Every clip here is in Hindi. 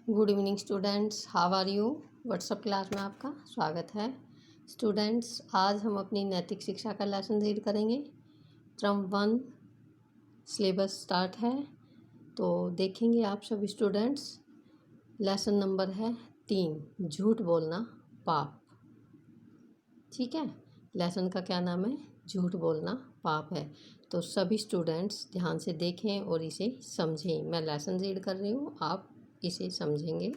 Good evening students, how are you. What's up class में आपका स्वागत है। स्टूडेंट्स, आज हम अपनी नैतिक शिक्षा का लेसन रीड करेंगे। टर्म 1 सिलेबस स्टार्ट है, तो देखेंगे आप सभी स्टूडेंट्स। लेसन नंबर है 3, झूठ बोलना पाप। ठीक है, लेसन का क्या नाम है? झूठ बोलना पाप है। तो सभी स्टूडेंट्स ध्यान से देखें और इसे समझें। मैं लेसन रीड कर रही हूँ, आप इसे समझेंगे।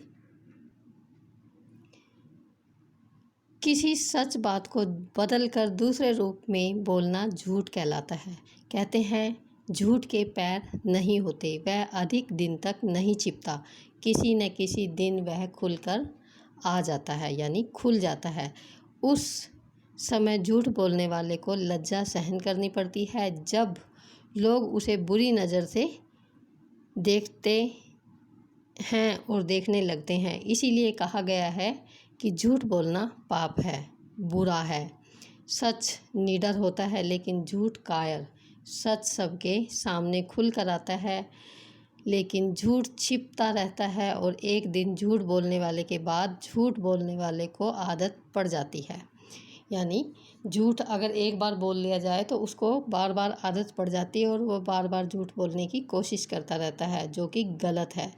किसी सच बात को बदलकर दूसरे रूप में बोलना झूठ कहलाता है। कहते हैं झूठ के पैर नहीं होते, वह अधिक दिन तक नहीं छिपता, किसी न किसी दिन वह खुलकर आ जाता है, यानी खुल जाता है। उस समय झूठ बोलने वाले को लज्जा सहन करनी पड़ती है जब लोग उसे बुरी नज़र से देखते हैं और देखने लगते हैं। इसीलिए कहा गया है कि झूठ बोलना पाप है, बुरा है। सच निडर होता है लेकिन झूठ कायर। सच सबके सामने खुल कर आता है लेकिन झूठ छिपता रहता है, और एक दिन झूठ बोलने वाले के बाद झूठ बोलने वाले को आदत पड़ जाती है। यानी झूठ अगर एक बार बोल लिया जाए तो उसको बार बार आदत पड़ जाती है और वो बार बार झूठ बोलने की कोशिश करता रहता है, जो कि गलत है।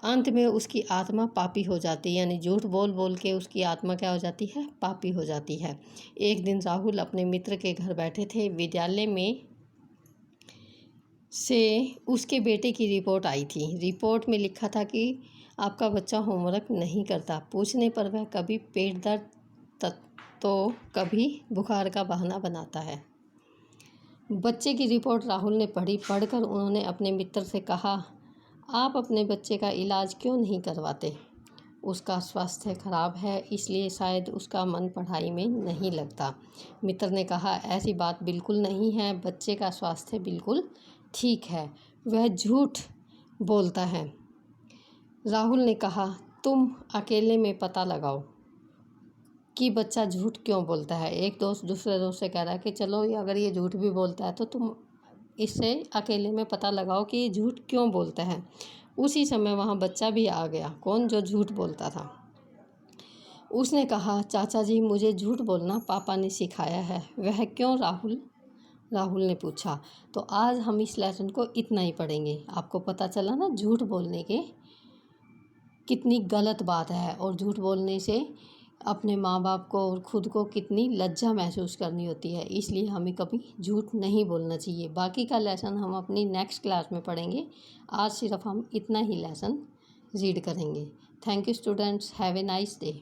अंत में उसकी आत्मा पापी हो जाती है, यानी झूठ बोल बोल के उसकी आत्मा क्या हो जाती है? पापी हो जाती है। एक दिन राहुल अपने मित्र के घर बैठे थे। विद्यालय में से उसके बेटे की रिपोर्ट आई थी। रिपोर्ट में लिखा था कि आपका बच्चा होमवर्क नहीं करता। पूछने पर वह कभी पेट दर्द तो कभी बुखार का बहाना बनाता है। बच्चे की रिपोर्ट राहुल ने पढ़ी। पढ़कर उन्होंने अपने मित्र से कहा, आप अपने बच्चे का इलाज क्यों नहीं करवाते? उसका स्वास्थ्य खराब है, इसलिए शायद उसका मन पढ़ाई में नहीं लगता। मित्र ने कहा, ऐसी बात बिल्कुल नहीं है, बच्चे का स्वास्थ्य बिल्कुल ठीक है, वह झूठ बोलता है। राहुल ने कहा, तुम अकेले में पता लगाओ कि बच्चा झूठ क्यों बोलता है। एक दोस्त दूसरे दोस्त से कह रहा है कि चलो अगर ये झूठ भी बोलता है तो तुम इससे अकेले में पता लगाओ कि ये झूठ क्यों बोलता है। उसी समय वहाँ बच्चा भी आ गया। कौन? जो झूठ बोलता था। उसने कहा, चाचा जी, मुझे झूठ बोलना पापा ने सिखाया है। वह क्यों राहुल? राहुल ने पूछा। तो आज हम इस लेसन को इतना ही पढ़ेंगे। आपको पता चला ना झूठ बोलने के कितनी गलत बात है, और झूठ बोलने से अपने माँ बाप को और ख़ुद को कितनी लज्जा महसूस करनी होती है। इसलिए हमें कभी झूठ नहीं बोलना चाहिए। बाकी का लेसन हम अपनी नेक्स्ट क्लास में पढ़ेंगे। आज सिर्फ हम इतना ही लेसन रीड करेंगे। Thank you students, have a nice day.